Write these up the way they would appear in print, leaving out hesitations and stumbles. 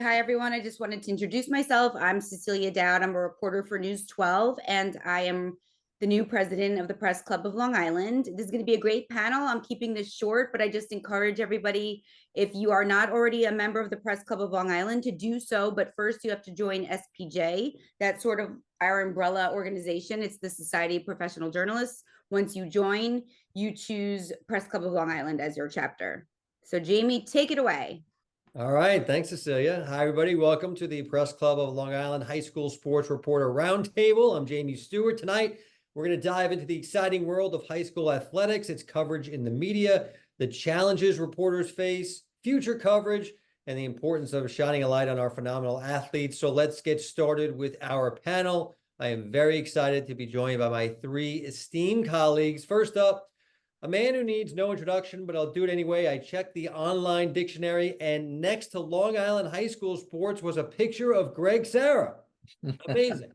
Hi, everyone. I just wanted to introduce myself. I'm Cecilia Dowd. I'm a reporter for News 12, and I am the new president of the Press Club of Long Island. This is going to be a great panel. I'm keeping this short, but I just encourage everybody, if you are not already a member of the Press Club of Long Island, to do so. But first, you have to join SPJ. That's sort of our umbrella organization. It's the Society of Professional Journalists. Once you join, you choose Press Club of Long Island as your chapter. So, Jamie, take it away. All right. Thanks, Cecilia. Hi, everybody. Welcome to the Press Club of Long Island High School Sports Reporter Roundtable. I'm Jamie Stuart. Tonight, we're going to dive into the exciting world of high school athletics, its coverage in the media, the challenges reporters face, future coverage, and the importance of shining a light on our phenomenal athletes. So let's get started with our panel. I am very excited to be joined by my three esteemed colleagues. First up, a man who needs no introduction, but I'll do it anyway. I checked the online dictionary, and next to Long Island high school sports was a picture of Gregg Sarra. Amazing.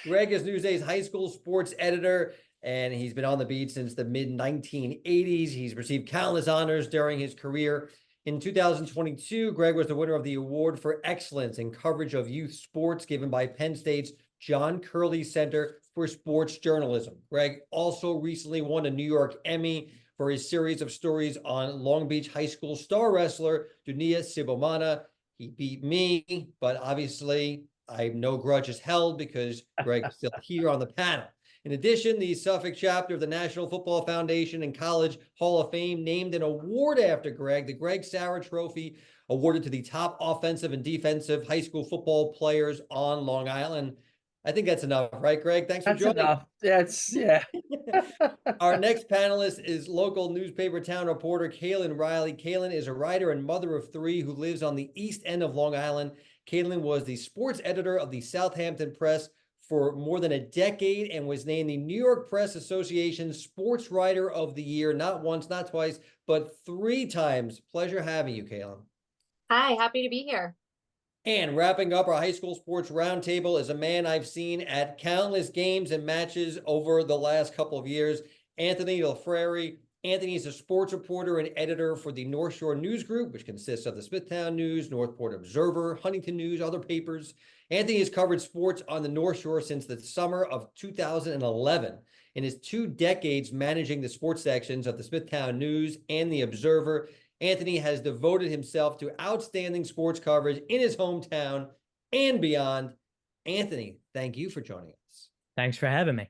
Gregg is Newsday's high school sports editor, and he's been on the beat since the mid-1980s. He's received countless honors during his career. In 2022, Gregg was the winner of the Award for Excellence in Coverage of Youth Sports given by Penn State's John Curley Center for Sports Journalism. Gregg also recently won a New York Emmy for his series of stories on Long Beach high school star wrestler Dunia Sibomana. He beat me, but obviously I have no grudges held because Gregg is still here on the panel. In addition, the Suffolk chapter of the National Football Foundation and College Hall of Fame named an award after Gregg, the Gregg Sarra Trophy, awarded to the top offensive and defensive high school football players on Long Island. I think that's enough, right, Gregg? Thanks for joining. That's enough. Yeah. Our next panelist is local newspaper town reporter Cailin Riley. Cailin is a writer and mother of three who lives on the east end of Long Island. Cailin was the sports editor of the Southampton Press for more than a decade and was named the New York Press Association's Sports Writer of the Year, not once, not twice, but 3 times. Pleasure having you, Cailin. Hi, happy to be here. And wrapping up our high school sports roundtable is a man I've seen at countless games and matches over the last couple of years, Anthony Lifrieri. Anthony is a sports reporter and editor for the North Shore News Group, which consists of the Smithtown News, Northport Observer, Huntington News, other papers. Anthony has covered sports on the North Shore since the summer of 2011. In his 2 decades managing the sports sections of the Smithtown News and the Observer, Anthony has devoted himself to outstanding sports coverage in his hometown and beyond. Anthony, thank you for joining us. Thanks for having me.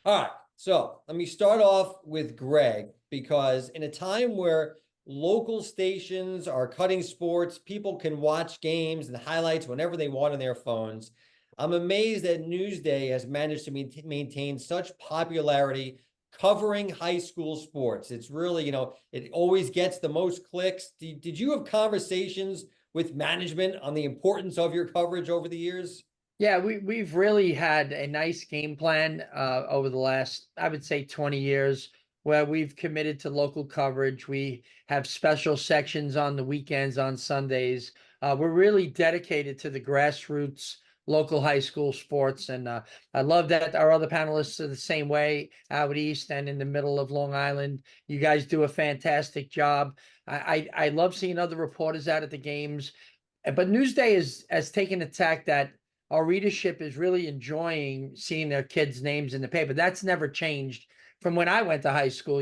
All right, so let me start off with Gregg, because in a time where local stations are cutting sports, people can watch games and highlights whenever they want on their phones. I'm amazed that Newsday has managed to maintain such popularity covering high school sports. It's really, it always gets the most clicks. Did you have conversations with management on the importance of your coverage over the years? Yeah, we've really had a nice game plan over the last, I would say, 20 years, where we've committed to local coverage. We have special sections on the weekends, on Sundays. We're really dedicated to the grassroots local high school sports. And I love that our other panelists are the same way out east and in the middle of Long Island. You guys do a fantastic job. I love seeing other reporters out at the games. But Newsday has taken a tack that our readership is really enjoying seeing their kids' names in the paper. That's never changed from when I went to high school.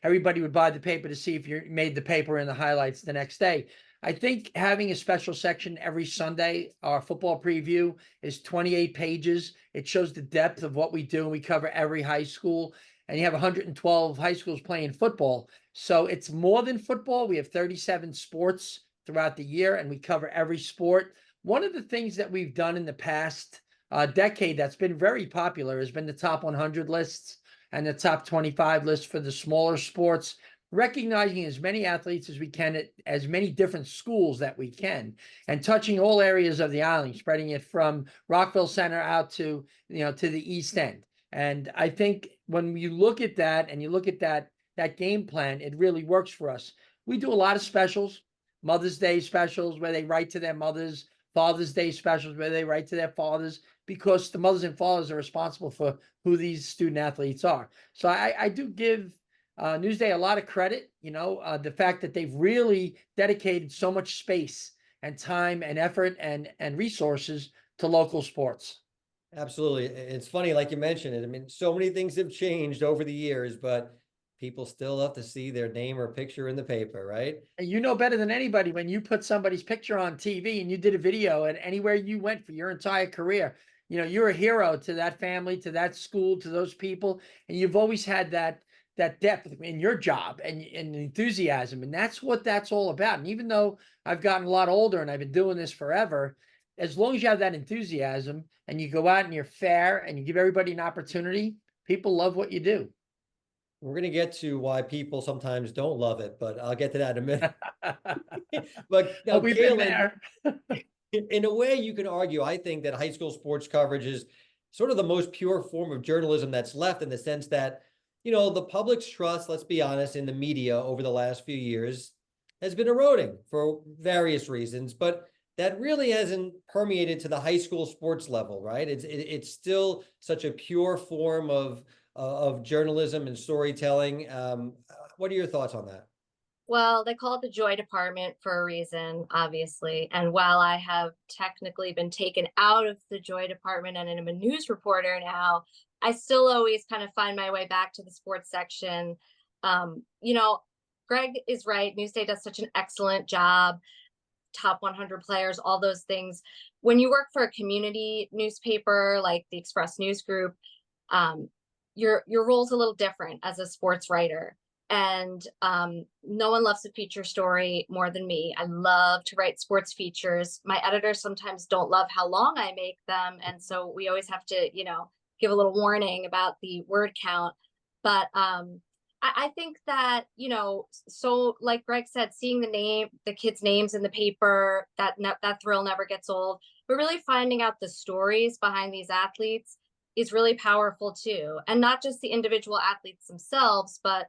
Everybody would buy the paper to see if you made the paper in the highlights the next day. I think having a special section every Sunday, our football preview is 28 pages. It shows the depth of what we do, and we cover every high school. And you have 112 high schools playing football. So it's more than football. We have 37 sports throughout the year, and we cover every sport. One of the things that we've done in the past decade that's been very popular has been the top 100 lists and the top 25 lists for the smaller sports, recognizing as many athletes as we can at as many different schools that we can, and touching all areas of the island, spreading it from Rockville Center out to, to the East End. And I think when you look at that and you look at that game plan, it really works for us. We do a lot of specials, Mother's Day specials where they write to their mothers, Father's Day specials where they write to their fathers, because the mothers and fathers are responsible for who these student athletes are. So I do give Newsday a lot of credit, the fact that they've really dedicated so much space and time and effort and resources to local sports. Absolutely. It's funny, like you mentioned it. I mean, so many things have changed over the years, but people still love to see their name or picture in the paper, right? And you know better than anybody when you put somebody's picture on TV and you did a video and anywhere you went for your entire career, you know, you're a hero to that family, to that school, to those people. And you've always had that depth in your job and enthusiasm. And that's what that's all about. And even though I've gotten a lot older and I've been doing this forever, as long as you have that enthusiasm and you go out and you're fair and you give everybody an opportunity, people love what you do. We're going to get to why people sometimes don't love it, but I'll get to that in a minute. But now, We've been Cailin, there. in a way, you can argue, I think, that high school sports coverage is sort of the most pure form of journalism that's left, in the sense that, you know, the public's trust, let's be honest, in the media over the last few years has been eroding for various reasons, but that really hasn't permeated to the high school sports level, right? It's still such a pure form of journalism and storytelling. What are your thoughts on that? Well, they call it the joy department for a reason, obviously. And while I have technically been taken out of the joy department and I'm a news reporter now, I still always kind of find my way back to the sports section. You know, Gregg is right. Newsday does such an excellent job. Top 100 players, all those things. When you work for a community newspaper like the Express News Group, your role's a little different as a sports writer. And no one loves a feature story more than me. I love to write sports features. My editors sometimes don't love how long I make them. And so we always have to, you know, give a little warning about the word count. But I think that, you know, so like Gregg said, seeing the kids' names in the paper, that thrill never gets old. But really finding out the stories behind these athletes is really powerful too. And not just the individual athletes themselves, but,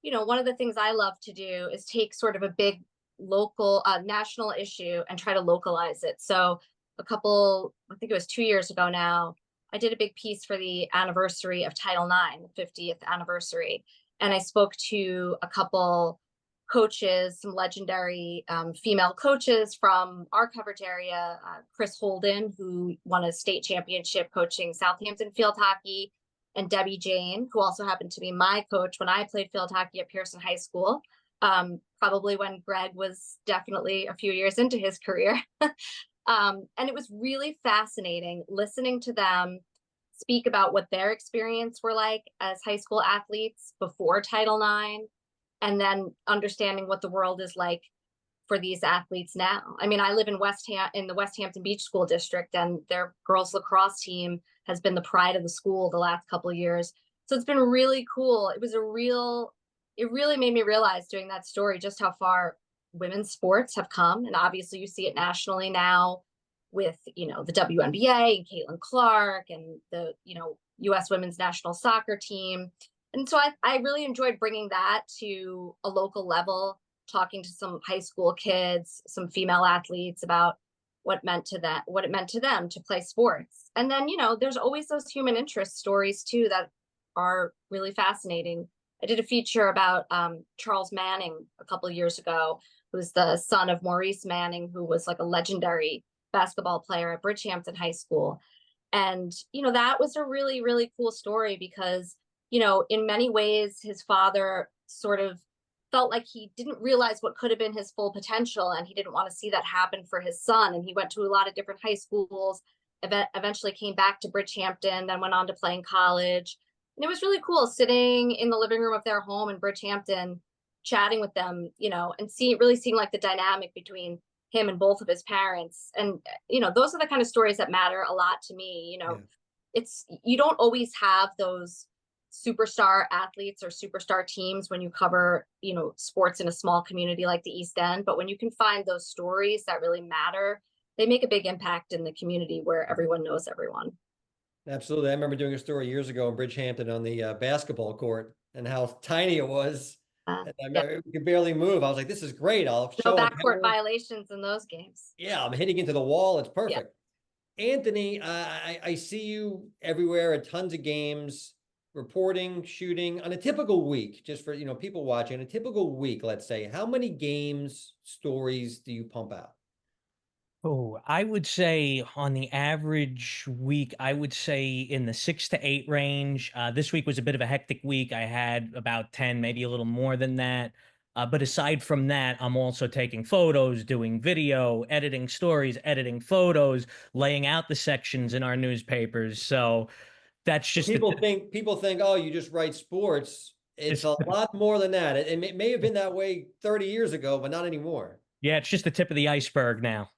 you know, one of the things I love to do is take sort of a big local, national issue and try to localize it. So I think it was 2 years ago now, I did a big piece for the anniversary of Title IX, the 50th anniversary. And I spoke to a couple coaches, some legendary female coaches from our coverage area, Chris Holden, who won a state championship coaching Southampton field hockey, and Debbie Jane, who also happened to be my coach when I played field hockey at Pearson High School, probably when Gregg was definitely a few years into his career. And it was really fascinating listening to them speak about what their experience were like as high school athletes before Title IX, and then understanding what the world is like for these athletes now. I mean, I live in the West Hampton Beach School District, and their girls lacrosse team has been the pride of the school the last couple of years. So it's been really cool. It really made me realize doing that story just how far women's sports have come. And obviously you see it nationally now with, you know, the WNBA and Caitlin Clark and the, you know, US women's national soccer team. And so I really enjoyed bringing that to a local level, talking to some high school kids, some female athletes about what it meant to them to play sports. And then, you know, there's always those human interest stories too that are really fascinating. I did a feature about Charles Manning a couple of years ago, who's the son of Maurice Manning, who was like a legendary basketball player at Bridgehampton High School. And, you know, that was a really, really cool story because, you know, in many ways, his father sort of felt like he didn't realize what could have been his full potential, and he didn't want to see that happen for his son. And he went to a lot of different high schools, eventually came back to Bridgehampton, then went on to play in college. And it was really cool sitting in the living room of their home in Bridgehampton, chatting with them, you know, and really seeing like the dynamic between him and both of his parents. And, you know, those are the kind of stories that matter a lot to me. You know, you don't always have those superstar athletes or superstar teams when you cover, you know, sports in a small community like the East End. But when you can find those stories that really matter, they make a big impact in the community where everyone knows everyone. Absolutely. I remember doing a story years ago in Bridgehampton on the basketball court and how tiny it was. And I remember we could barely move. I was like, this is great. I'll show no backcourt violations in those games. Yeah, I'm hitting into the wall. It's perfect. Yeah. Anthony, I see you everywhere at tons of games, reporting, shooting on a typical week, just for, you know, people watching, a typical week, let's say, how many games, stories do you pump out? Oh, I would say on the average week, I would say in the 6 to 8 range. This week was a bit of a hectic week. I had about 10, maybe a little more than that. But aside from that, I'm also taking photos, doing video, editing stories, editing photos, laying out the sections in our newspapers. So that's just People think, oh, you just write sports. It's a lot more than that. It may have been that way 30 years ago, but not anymore. yeah, it's just the tip of the iceberg now.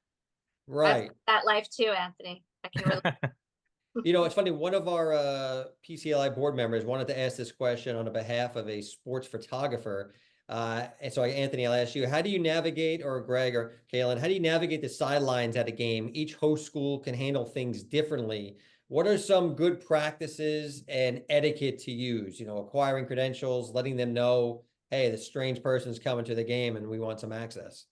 Right. That life too, Anthony. I can really. It's funny. One of our PCLI board members wanted to ask this question on behalf of a sports photographer. And so, Anthony, I'll ask you, how do you navigate, or Gregg or Cailin, how do you navigate the sidelines at a game? Each host school can handle things differently. What are some good practices and etiquette to use? Acquiring credentials, letting them know, hey, the strange person's coming to the game and we want some access.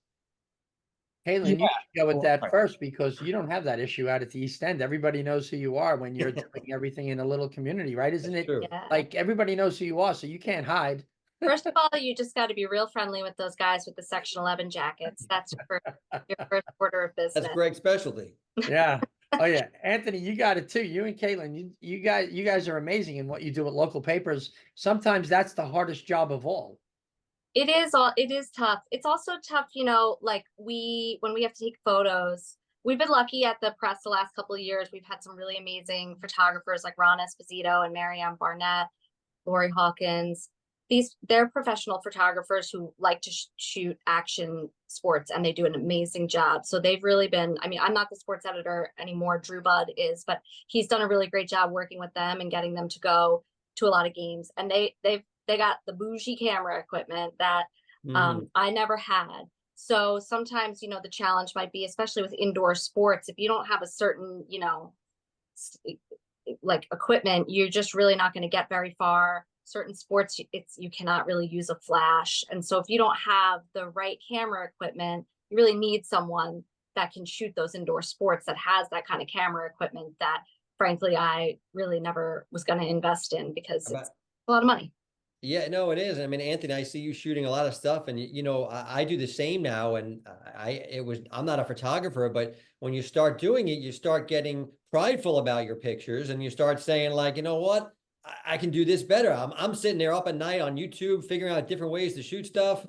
Cailin, you should go with that Right. first because you don't have that issue out at the East End. Everybody knows who you are when you're doing everything in a little community, right? Isn't That's it true. Yeah. like everybody knows who you are, so you can't hide? First of all, you just got to be real friendly with those guys with the Section 11 jackets. That's your first order of business. That's Gregg's specialty. Yeah. Oh yeah, Anthony, you got it too. You and Cailin, you guys are amazing in what you do with local papers. Sometimes that's the hardest job of all. It is tough. It's also tough, like when we have to take photos. We've been lucky at the press the last couple of years. We've had some really amazing photographers like Ron Esposito and Marianne Barnett, Lori Hawkins. They're professional photographers who like to shoot action sports, and they do an amazing job. So they've really been, I'm not the sports editor anymore, Drew Budd is, but he's done a really great job working with them and getting them to go to a lot of games. And they got the bougie camera equipment that I never had. So sometimes, the challenge might be, especially with indoor sports, if you don't have a certain, like equipment, you're just really not going to get very far. Certain sports, you cannot really use a flash. And so if you don't have the right camera equipment, you really need someone that can shoot those indoor sports that has that kind of camera equipment that frankly, I really never was going to invest in because it's a lot of money. Yeah, no, it is. Anthony, I see you shooting a lot of stuff, and I do the same now. And I'm not a photographer, but when you start doing it, you start getting prideful about your pictures, and you start saying, like, you know what, I can do this better. I'm sitting there up at night on YouTube figuring out different ways to shoot stuff.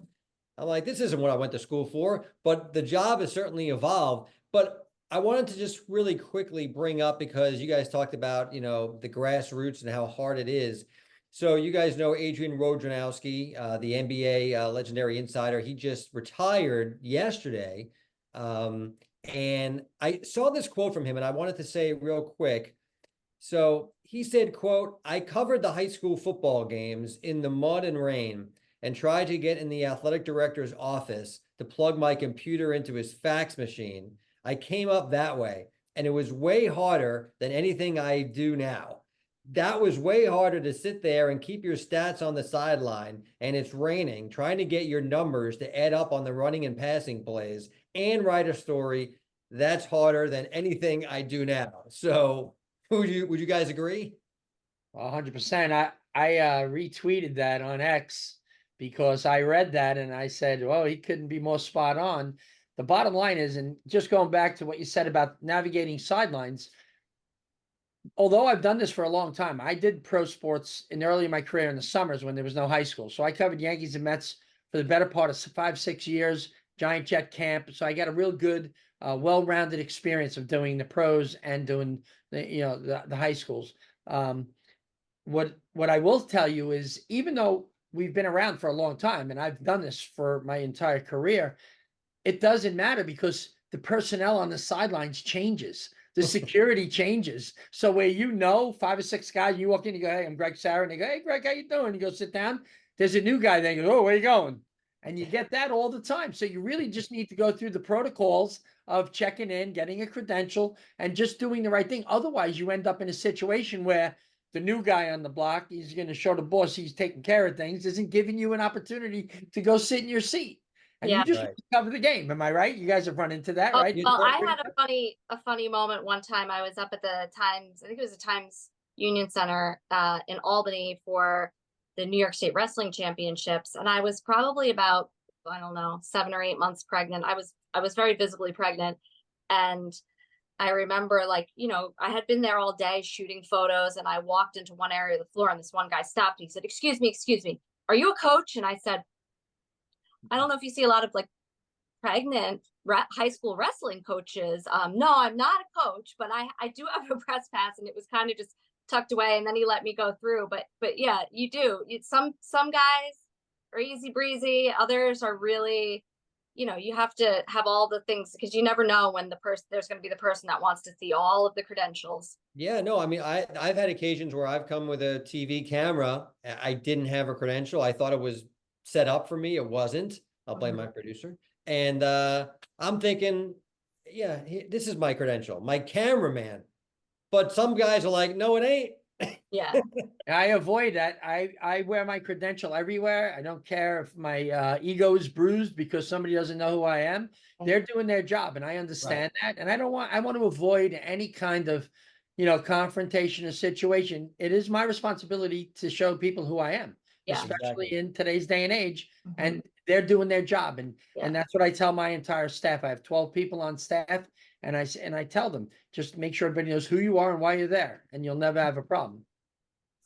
I'm like, this isn't what I went to school for, but the job has certainly evolved. But I wanted to just really quickly bring up, because you guys talked about, the grassroots and how hard it is. So you guys know Adrian Wojnarowski, the NBA legendary insider. He just retired yesterday. And I saw this quote from him, and I wanted to say it real quick. So he said, quote, "I covered the high school football games in the mud and rain and tried to get in the athletic director's office to plug my computer into his fax machine. I came up that way, and it was way harder than anything I do now. That was way harder to sit there and keep your stats on the sideline, and it's raining, trying to get your numbers to add up on the running and passing plays and write a story. That's harder than anything I do now." So would you guys agree? 100%. I retweeted that on X because I read that and I said, well, he couldn't be more spot on. The bottom line is, and just going back to what you said about navigating sidelines, although I've done this for a long time, I did pro sports early in my career in the summers when there was no high school. So I covered Yankees and Mets for the better part of 5-6 years, Giant Jet camp. So I got a real good, well-rounded experience of doing the pros and doing the high schools. What I will tell you is, even though we've been around for a long time and I've done this for my entire career, it doesn't matter because the personnel on the sidelines changes. The security changes. So where 5 or 6 guys, you walk in, you go, "Hey, I'm Gregg Sarra," and they go, "Hey, Gregg, how you doing?" You go, "Sit down." There's a new guy there. You go, "Oh, where you going?" And you get that all the time. So you really just need to go through the protocols of checking in, getting a credential, and just doing the right thing. Otherwise, you end up in a situation where the new guy on the block, he's going to show the boss he's taking care of things, isn't giving you an opportunity to go sit in your seat. And you just cover the game. Am I right? You guys have run into that, right? Well, I had a funny moment one time. I was up at the Times, I think it was the Times Union Center in Albany for the New York State Wrestling Championships. And I was probably about, I don't know, 7 or 8 months pregnant. I was very visibly pregnant. And I remember, like, you know, I had been there all day shooting photos, and I walked into one area of the floor, and this one guy stopped. He said, excuse me, are you a coach? And I said, I don't know if you see a lot of like pregnant high school wrestling coaches. No, I'm not a coach, but I do have a press pass, and it was kind of just tucked away, and then he let me go through. But yeah, you do. Some guys are easy breezy, others are really, you know, you have to have all the things, because you never know when there's going to be the person that wants to see all of the credentials. Yeah, no, I mean, I've had occasions where I've come with a TV camera. I didn't have a credential. I thought it was set up for me. It wasn't. I'll blame my producer. And I'm thinking, yeah, this is my credential, my cameraman. But some guys are like, no, it ain't. Yeah. I avoid that. I wear my credential everywhere. I don't care if my ego is bruised because somebody doesn't know who I am. They're doing their job, and I understand that. And I want to avoid any kind of, you know, confrontation or situation. It is my responsibility to show people who I am, Yeah. especially Exactly. in today's day and age. And they're doing their job. And that's what I tell my entire staff. I have 12 people on staff, and I tell them, just make sure everybody knows who you are and why you're there, and you'll never have a problem.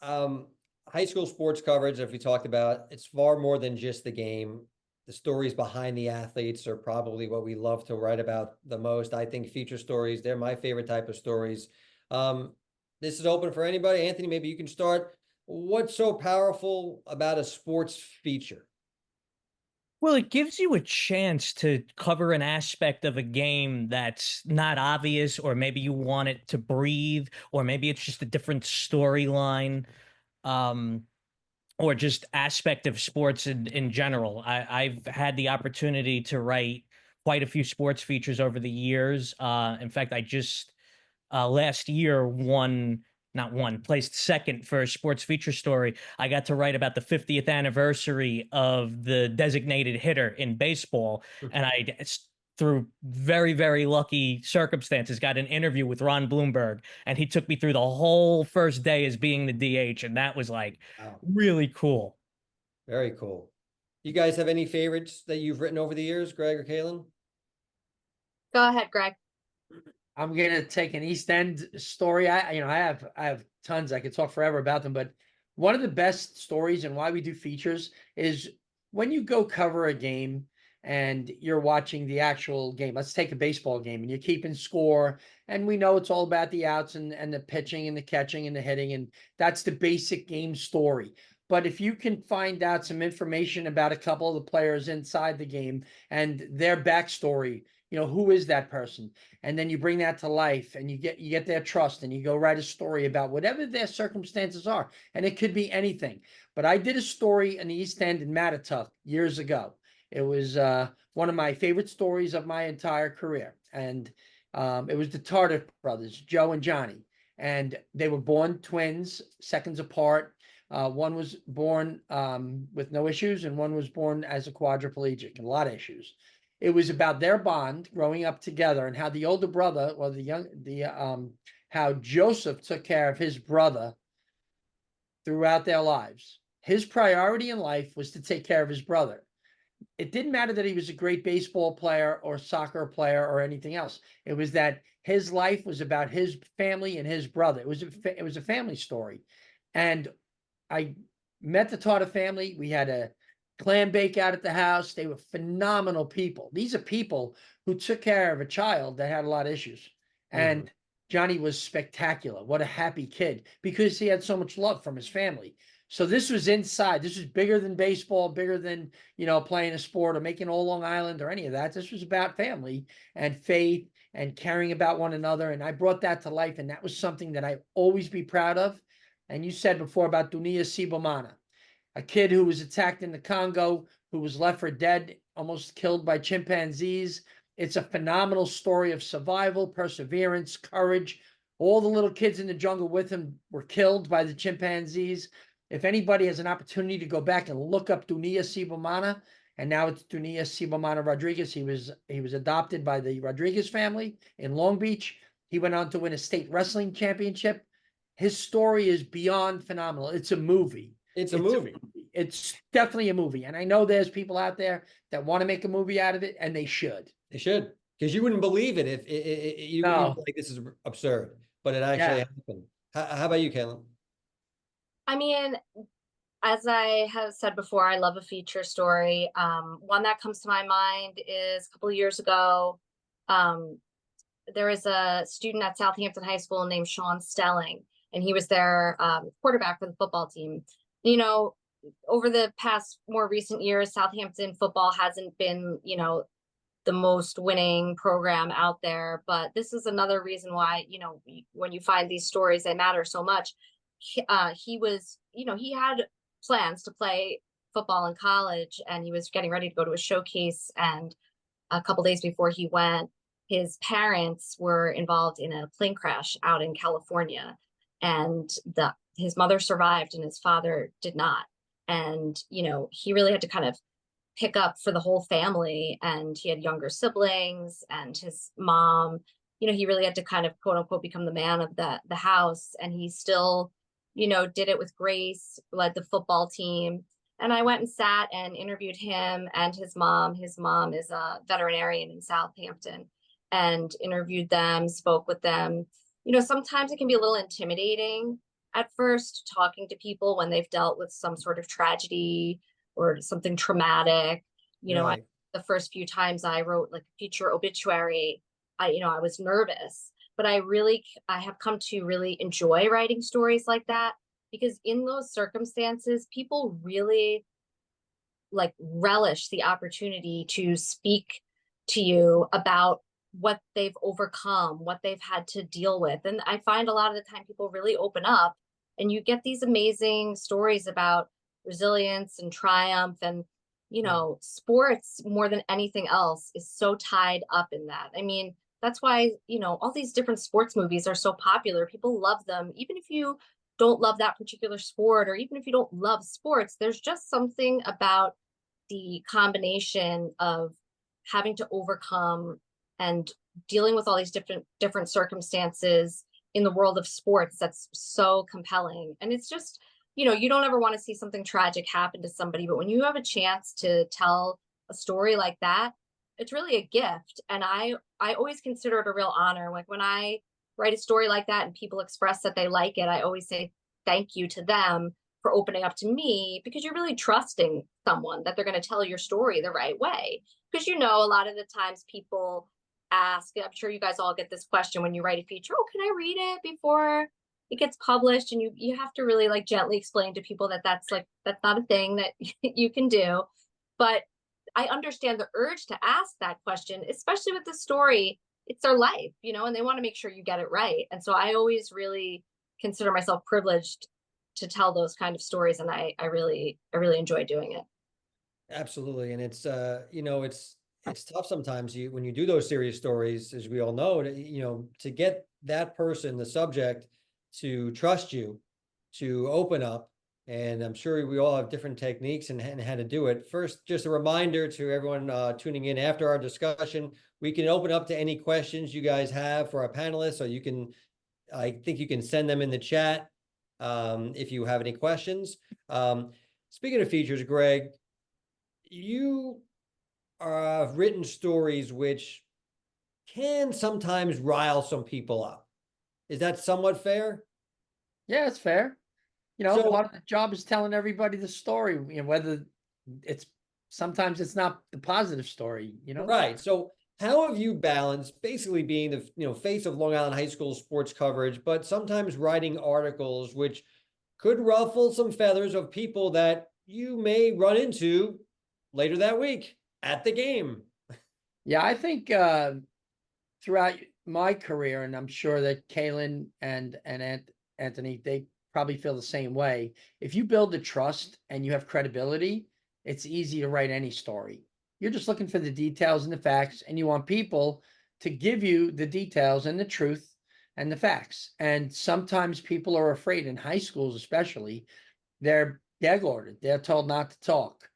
High school sports coverage, if we talked about, it's far more than just the game. The stories behind the athletes are probably what we love to write about the most. I think feature stories, they're my favorite type of stories. This is open for anybody. Anthony, maybe you can start. What's so powerful about a sports feature? Well, it gives you a chance to cover an aspect of a game that's not obvious, or maybe you want it to breathe, or maybe it's just a different storyline, or just aspect of sports in general. I've had the opportunity to write quite a few sports features over the years. In fact, I just last year placed second for a sports feature story. I got to write about the 50th anniversary of the designated hitter in baseball. And through very, very lucky circumstances, got an interview with Ron Bloomberg, and he took me through the whole first day as being the DH. And that was like really cool. Very cool. You guys have any favorites that you've written over the years, Gregg or Cailin? Go ahead, Gregg. I'm gonna take an East End story. I have tons. I could talk forever about them, but one of the best stories and why we do features is when you go cover a game and you're watching the actual game. Let's take a baseball game, and you're keeping score, and we know it's all about the outs and the pitching and the catching and the hitting, and that's the basic game story. But if you can find out some information about a couple of the players inside the game and their backstory, you know, who is that person? And then you bring that to life, and you get their trust, and you go write a story about whatever their circumstances are. And it could be anything. But I did a story in the East End in Mattatuck years ago. It was one of my favorite stories of my entire career. And it was the Tardif brothers, Joe and Johnny. And they were born twins, seconds apart. One was born with no issues, and one was born as a quadriplegic, and a lot of issues. It was about their bond growing up together, and how the older brother, or how Joseph took care of his brother throughout their lives. His priority in life was to take care of his brother. It didn't matter that he was a great baseball player or soccer player or anything else. It was that his life was about his family and his brother. It was a family story. And I met the Tata family. We had a clam bake out at the house. They were phenomenal people. These are people who took care of a child that had a lot of issues. And Johnny was spectacular. What a happy kid, because he had so much love from his family. So this was inside. This was bigger than baseball, bigger than, you know, playing a sport or making All Long Island or any of that. This was about family and faith and caring about one another. And I brought that to life. And that was something that I always be proud of. And you said before about Dunia Sibomana, a kid who was attacked in the Congo, who was left for dead, almost killed by chimpanzees. It's a phenomenal story of survival, perseverance, courage. All the little kids in the jungle with him were killed by the chimpanzees. If anybody has an opportunity to go back and look up Dunia Sibomana, and now it's Dunia Sibomana Rodriguez. He was adopted by the Rodriguez family in Long Beach. He went on to win a state wrestling championship. His story is beyond phenomenal. It's a movie. It's a movie. It's definitely a movie. And I know there's people out there that want to make a movie out of it, and they should. They should. Because you wouldn't believe it if you'd No. be like, this is absurd, but it actually Yeah. happened. How about you, Cailin? I mean, as I have said before, I love a feature story. One that comes to my mind is a couple of years ago. There is a student at Southampton High School named Sean Stelling, and he was their quarterback for the football team. You know, over the past more recent years, Southampton football hasn't been, you know, the most winning program out there. But this is another reason why, you know, when you find these stories, they matter so much. He was, you know, he had plans to play football in college, and he was getting ready to go to a showcase. And a couple days before he went, his parents were involved in a plane crash out in California, and his mother survived and his father did not. And, you know, he really had to kind of pick up for the whole family, and he had younger siblings, and his mom, you know, he really had to kind of quote unquote become the man of the house. And he still, you know, did it with grace, led the football team. And I went and sat and interviewed him and his mom. His mom is a veterinarian in Southampton, and interviewed them, spoke with them. You know, sometimes it can be a little intimidating at first talking to people when they've dealt with some sort of tragedy or something traumatic. You know, Right. the first few times I wrote like a feature obituary, you know, I was nervous, but I have come to really enjoy writing stories like that, because in those circumstances, people really like relish the opportunity to speak to you about what they've overcome, what they've had to deal with. And I find a lot of the time people really open up, and you get these amazing stories about resilience and triumph. And, you know, sports more than anything else is so tied up in that. I mean, that's why, you know, all these different sports movies are so popular. People love them. Even if you don't love that particular sport, or even if you don't love sports, there's just something about the combination of having to overcome and dealing with all these different circumstances in the world of sports that's so compelling. And it's just, you know, you don't ever want to see something tragic happen to somebody, but when you have a chance to tell a story like that, it's really a gift. And I always consider it a real honor. Like when I write a story like that and people express that they like it, I always say thank you to them for opening up to me, because you're really trusting someone that they're going to tell your story the right way. Because, you know, a lot of the times people ask, I'm sure you guys all get this question when you write a feature, oh, can I read it before it gets published? And you have to really like gently explain to people that that's not a thing that you can do. But I understand the urge to ask that question, especially with the story. It's their life, you know, and they want to make sure you get it right. And so I always really consider myself privileged to tell those kind of stories, and I really enjoy doing it. Absolutely. And it's you know, it's tough sometimes when you do those serious stories, as we all know, you know, to get that person, the subject, to trust you, to open up. And I'm sure we all have different techniques and how to do it. First, just a reminder to everyone tuning in after our discussion, we can open up to any questions you guys have for our panelists, so you can, I think you can send them in the chat if you have any questions. Speaking of features, Gregg, you have written stories which can sometimes rile some people up. Is that somewhat fair? Yeah, it's fair. You know, So, part of the job is telling everybody the story, you know, whether sometimes it's not the positive story, you know? right. So how have you balanced basically being the, you know, face of Long Island high school sports coverage, but sometimes writing articles which could ruffle some feathers of people that you may run into later that week at the game? Yeah, I think throughout my career, and I'm sure that Cailin and Anthony, they probably feel the same way. If you build the trust and you have credibility, it's easy to write any story. You're just looking for the details and the facts, and you want people to give you the details and the truth and the facts. And sometimes people are afraid, in high schools especially, they're gag ordered. They're told not to talk,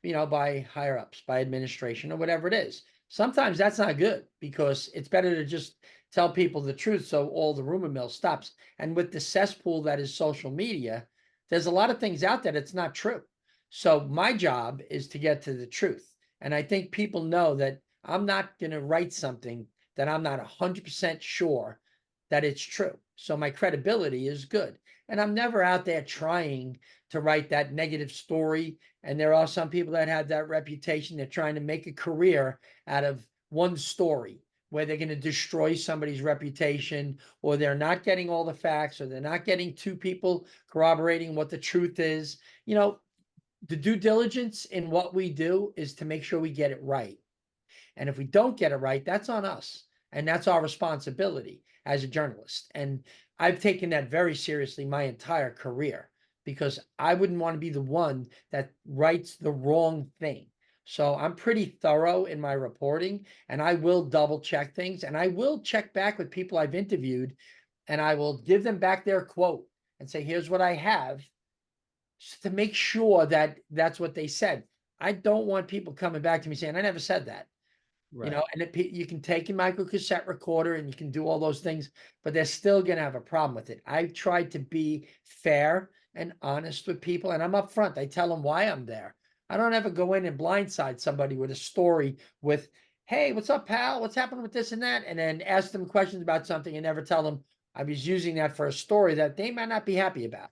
you know, by higher ups, by administration, or whatever it is. Sometimes that's not good, because it's better to just tell people the truth so all the rumor mill stops. And with the cesspool that is social media, there's a lot of things out there that's not true. So my job is to get to the truth. And I think people know that I'm not going to write something that I'm not 100% sure that it's true. So my credibility is good. And I'm never out there trying to write that negative story. And there are some people that have that reputation. They're trying to make a career out of one story where they're going to destroy somebody's reputation, or they're not getting all the facts, or they're not getting two people corroborating what the truth is. You know, the due diligence in what we do is to make sure we get it right. And if we don't get it right, that's on us. And that's our responsibility as a journalist. And I've taken that very seriously my entire career, because I wouldn't want to be the one that writes the wrong thing. So I'm pretty thorough in my reporting, and I will double check things, and I will check back with people I've interviewed, and I will give them back their quote and say, here's what I have, just to make sure that that's what they said. I don't want people coming back to me saying, I never said that. You know, and you can take a micro cassette recorder and you can do all those things, but they're still going to have a problem with it. I've tried to be fair and honest with people, and I'm upfront. I tell them why I'm there. I don't ever go in and blindside somebody with a story with, hey, what's up, pal? What's happening with this and that? And then ask them questions about something and never tell them I was using that for a story that they might not be happy about.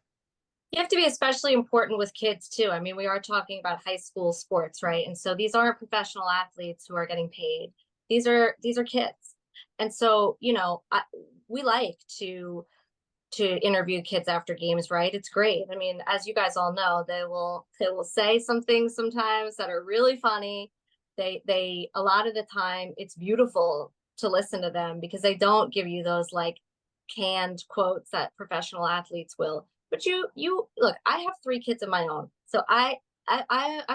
You have to be especially important with kids too. I mean, we are talking about high school sports, right? And so these aren't professional athletes who are getting paid. These are kids. And so, you know, we like to interview kids after games, right? It's great. I mean, as you guys all know, they will say some things sometimes that are really funny. They a lot of the time it's beautiful to listen to them, because they don't give you those like canned quotes that professional athletes will. But you look, I have 3 kids of my own. So I'm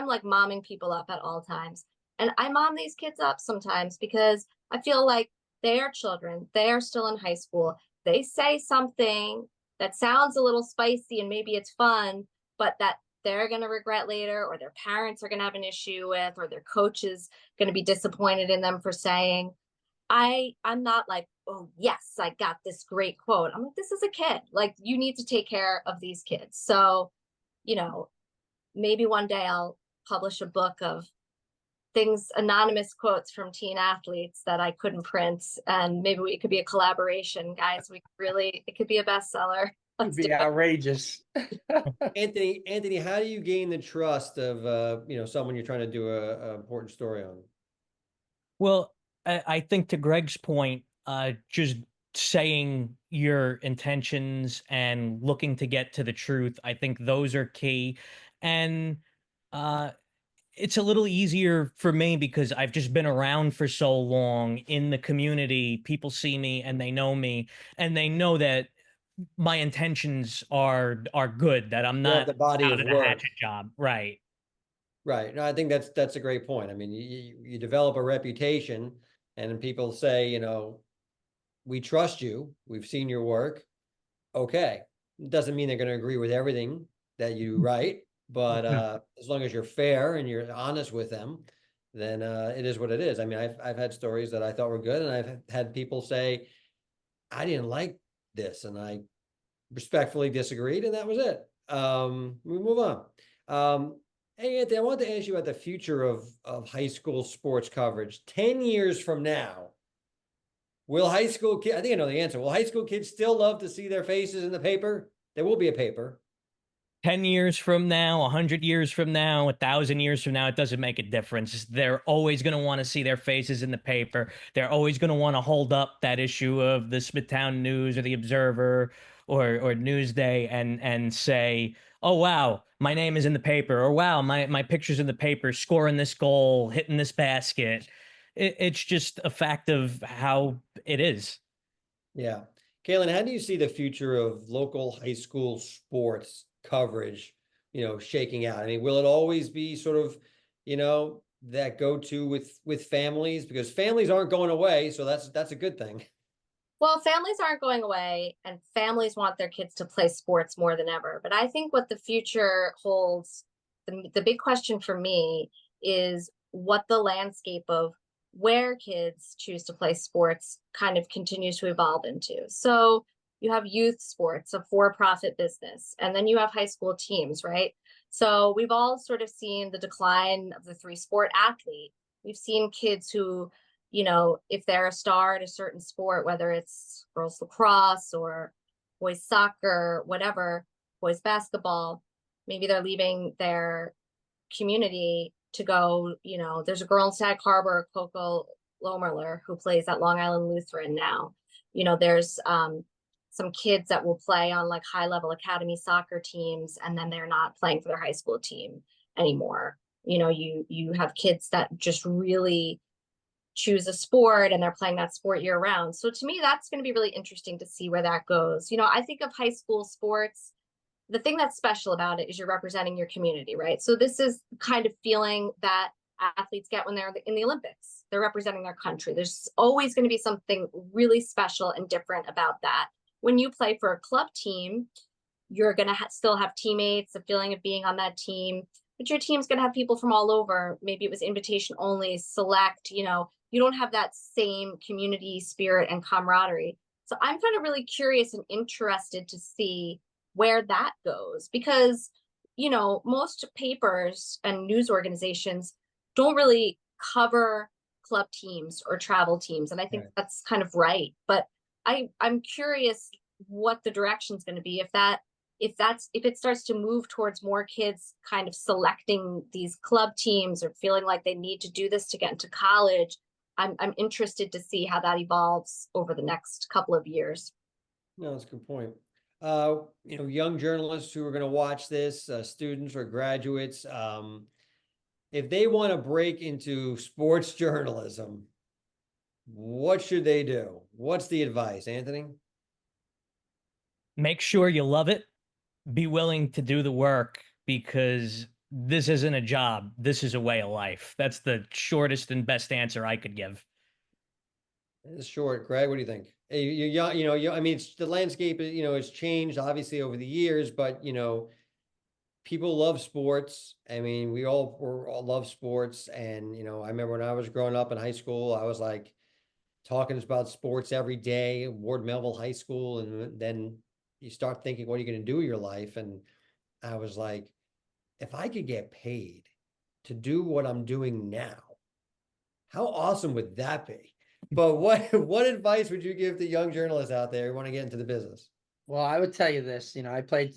like momming people up at all times. And I mom these kids up sometimes because I feel like they are children. They are still in high school. They say something that sounds a little spicy and maybe it's fun, but that they're going to regret later, or their parents are going to have an issue with, or their coach is going to be disappointed in them for saying. I'm not like, oh yes, I got this great quote. I'm like, this is a kid. Like, you need to take care of these kids. So, you know, maybe one day I'll publish a book of things, anonymous quotes from teen athletes that I couldn't print, and maybe it could be a collaboration, guys. It could be a bestseller. It'd be outrageous. Anthony, how do you gain the trust of someone you're trying to do a important story on? Well, I think to Gregg's point, just saying your intentions and looking to get to the truth, I think those are key. And it's a little easier for me because I've just been around for so long in the community. People see me and they know me, and they know that my intentions are good, that I'm not the body out of of the work. hatchet job. Right. Right. No, I think that's a great point. I mean, you develop a reputation, and people say, we trust you. We've seen your work. Okay. It doesn't mean they're going to agree with everything that you write, but as long as you're fair and you're honest with them, then it is what it is. I mean, I've had stories that I thought were good, and I've had people say, I didn't like this, and I respectfully disagreed, and that was it. We move on. Hey, Anthony, I wanted to ask you about the future of high school sports coverage. 10 years from now, will high school kids, I think I know the answer, will high school kids still love to see their faces in the paper? There will be a paper. 10 years from now, 100 years from now, 1,000 years from now, it doesn't make a difference. They're always going to want to see their faces in the paper. They're always going to want to hold up that issue of the Smithtown News or the Observer or Newsday and say, oh, wow, my name is in the paper, or wow, my picture's in the paper, scoring this goal, hitting this basket. It's just a fact of how it is. Yeah. Cailin, how do you see the future of local high school sports coverage, shaking out? I mean, will it always be sort of, that go-to with families? Because families aren't going away, so that's a good thing. Well, families aren't going away, and families want their kids to play sports more than ever. But I think what the future holds, the big question for me is what the landscape of where kids choose to play sports kind of continues to evolve into. So you have youth sports, a for-profit business, and then you have high school teams, right? So we've all sort of seen the decline of the 3-sport athlete. We've seen kids who, you know, if they're a star at a certain sport, whether it's girls lacrosse or boys soccer, whatever, boys basketball, maybe they're leaving their community to go, you know, there's a girl in Sag Harbor, Coco Lomerler, who plays at Long Island Lutheran now. You know, there's some kids that will play on like high level academy soccer teams, and then they're not playing for their high school team anymore. You know, you have kids that just really choose a sport and they're playing that sport year round. So to me, that's going to be really interesting to see where that goes. You know, I think of high school sports, the thing that's special about it is you're representing your community, right? So this is the kind of feeling that athletes get when they're in the Olympics. They're representing their country. There's always going to be something really special and different about that. When you play for a club team, you're going to still have teammates, the feeling of being on that team, but your team's going to have people from all over. Maybe it was invitation only, select, you know, you don't have that same community spirit and camaraderie. So I'm kind of really curious and interested to see where that goes, because, you know, most papers and news organizations don't really cover club teams or travel teams. And I think that's kind of right. But I'm curious what the direction is going to be if it starts to move towards more kids kind of selecting these club teams or feeling like they need to do this to get into college. I'm interested to see how that evolves over the next couple of years. No, that's a good point. You know, young journalists who are going to watch this, students or graduates, if they want to break into sports journalism, what should they do? What's the advice, Anthony? Make sure you love it. Be willing to do the work, because this isn't a job. This is a way of life. That's the shortest and best answer I could give. It's short. Gregg, what do you think? You're young, you know, I mean, the landscape, you know, has changed obviously over the years, but, you know, people love sports. I mean, we all love sports. And, you know, I remember when I was growing up in high school, I was like talking about sports every day, Ward Melville High School. And then you start thinking, what are you going to do with your life? And I was like, if I could get paid to do what I'm doing now, how awesome would that be? But what advice would you give to young journalists out there who want to get into the business? Well, I would tell you this, you know, I played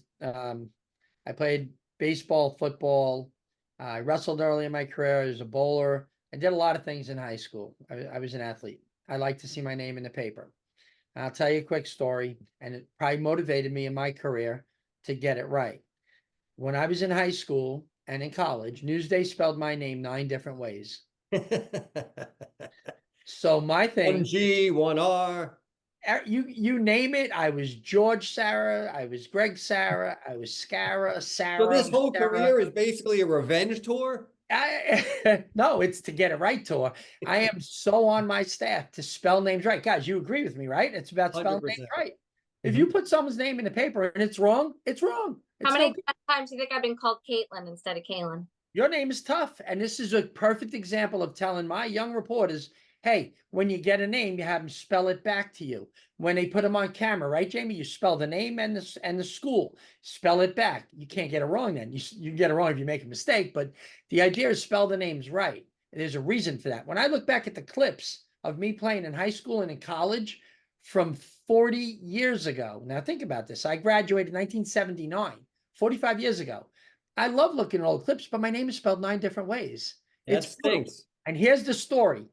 baseball, football. I wrestled early in my career. I was a bowler. I did a lot of things in high school. I was an athlete. I like to see my name in the paper. I'll tell you a quick story, and it probably motivated me in my career to get it right. When I was in high school and in college, Newsday spelled my name 9 different ways. So my thing, 1 G, 1 R. you name it. I was George Sarra. I was Gregg Sarra. I was Sarra. So this whole career is basically a revenge tour? No, it's to get it right tour. I am so on my staff to spell names right. Guys, you agree with me, right? It's about spelling 100%. names right. If you put someone's name in the paper and it's wrong, it's wrong. How many times do you think I've been called Caitlin instead of Cailin? Your name is tough. And this is a perfect example of telling my young reporters, hey, when you get a name, you have them spell it back to you. When they put them on camera, right, Jamie? You spell the name and the school. Spell it back. You can't get it wrong then. You get it wrong if you make a mistake, but the idea is spell the names right. There's a reason for that. When I look back at the clips of me playing in high school and in college from 40 years ago, now think about this. I graduated in 1979, 45 years ago. I love looking at old clips, but my name is spelled 9 different ways. That stinks. And here's the story.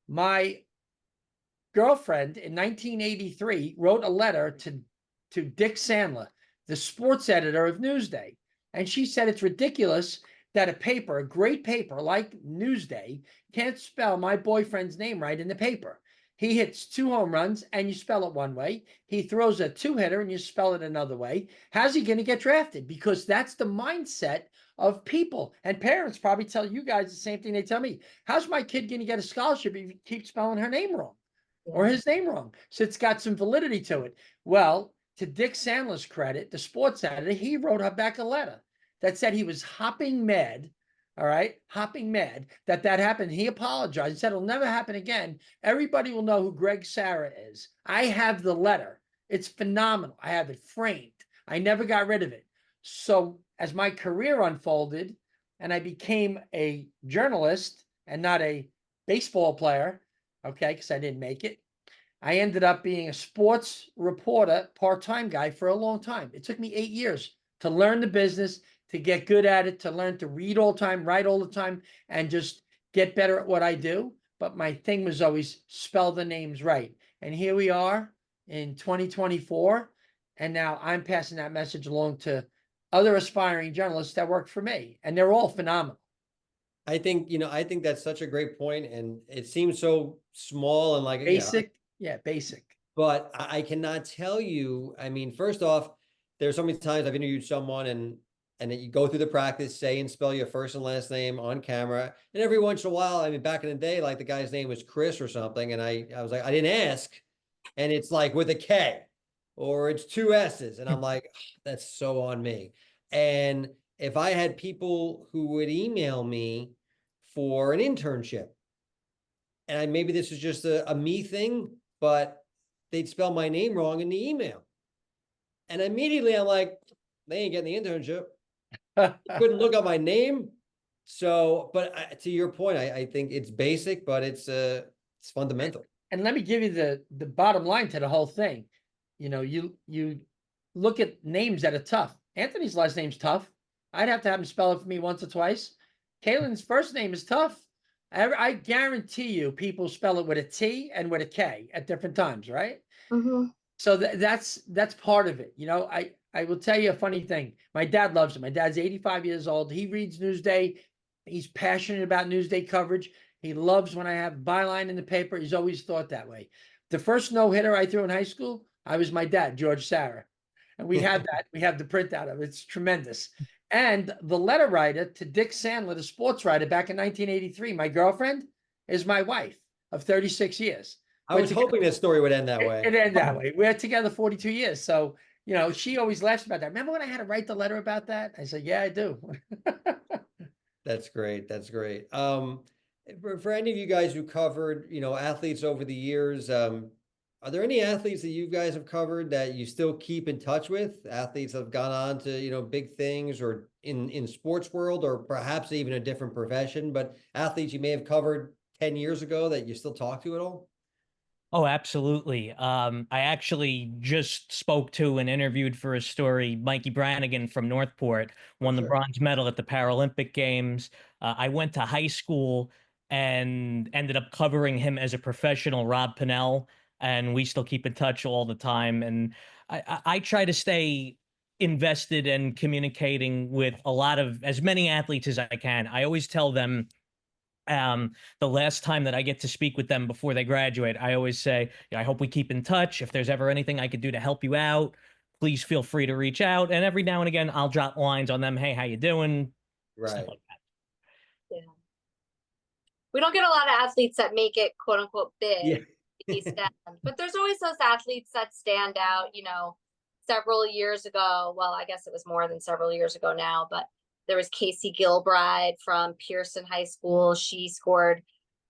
My girlfriend in 1983 wrote a letter to Dick Sandler, the sports editor of Newsday. And she said it's ridiculous that a great paper like Newsday, can't spell my boyfriend's name right in the paper. He hits 2 home runs and you spell it one way. He throws a 2-hitter and you spell it another way. How's he going to get drafted? Because that's the mindset of people. And parents probably tell you guys the same thing they tell me. How's my kid going to get a scholarship if you keep spelling her name wrong or his name wrong? So it's got some validity to it. Well, to Dick Sandler's credit, the sports editor, he wrote her back a letter that said he was hopping mad. All right, hopping mad that happened. He apologized and said it'll never happen again. Everybody will know who Gregg Sarra is. I have the letter. It's phenomenal. I have it framed. I never got rid of it. So as my career unfolded and I became a journalist and not a baseball player, okay, because I didn't make it. I ended up being a sports reporter, part-time guy for a long time. It took me 8 years to learn the business, to get good at it, to learn to read all the time, write all the time, and just get better at what I do. But my thing was always spell the names right. And here we are in 2024. And now I'm passing that message along to other aspiring journalists that work for me. And they're all phenomenal. I think, I think that's such a great point, and it seems so small and like, Basic. Yeah, basic. but I cannot tell you. I mean, first off, there's so many times I've interviewed someone and then you go through the practice, say and spell your first and last name on camera. And every once in a while, I mean, back in the day, like the guy's name was Chris or something. And I was like, I didn't ask. And it's like with a K or it's 2 S's. And I'm like, that's so on me. And if I had people who would email me for an internship, and maybe this is just a me thing, but they'd spell my name wrong in the email. And immediately I'm like, they ain't getting the internship. Couldn't look up my name. So, but to your point, I think it's basic, but it's fundamental. And let me give you the bottom line to the whole thing. You look at names that are tough. Anthony's last name's tough. I'd have to have him spell it for me once or twice. Cailin's first name is tough. I guarantee you people spell it with a T and with a K at different times, right? Mhm. So that's part of it. I will tell you a funny thing. My dad loves it. My dad's 85 years old. He reads Newsday. He's passionate about Newsday coverage. He loves when I have byline in the paper. He's always thought that way. The first no-hitter I threw in high school, I was my dad, George Sarra. And we had that. We have the printout of it. It's tremendous. And the letter writer to Dick Sandler, the sports writer back in 1983, my girlfriend is my wife of 36 years. I was hoping this story would end that way. It ended that way. We're together 42 years. So, she always laughs about that. Remember when I had to write the letter about that? I said, yeah, I do. That's great. That's great. For any of you guys who covered, athletes over the years, are there any athletes that you guys have covered that you still keep in touch with? Athletes that have gone on to, big things or in sports world, or perhaps even a different profession, but athletes you may have covered 10 years ago that you still talk to at all? Oh, absolutely. I actually just spoke to and interviewed for a story Mikey Brannigan from Northport, won the bronze medal at the Paralympic Games. I went to high school and ended up covering him as a professional, Rob Pinnell, and we still keep in touch all the time. And I try to stay invested and communicating with as many athletes as I can. I always tell them, the last time that I get to speak with them before they graduate, I always say, I hope we keep in touch. If there's ever anything I could do to help you out, please feel free to reach out. And every now and again, I'll drop lines on them. Hey, how you doing? Right. Stuff like that. Yeah. We don't get a lot of athletes that make it quote unquote big. Yeah. But there's always those athletes that stand out, several years ago. Well, I guess it was more than several years ago now, but there was Casey Gilbride from Pearson High School. She scored,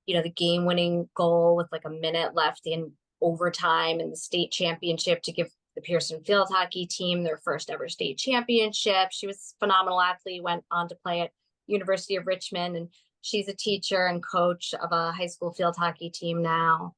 the game-winning goal with like a minute left in overtime in the state championship to give the Pearson field hockey team their first ever state championship. She was a phenomenal athlete, went on to play at University of Richmond, and she's a teacher and coach of a high school field hockey team now.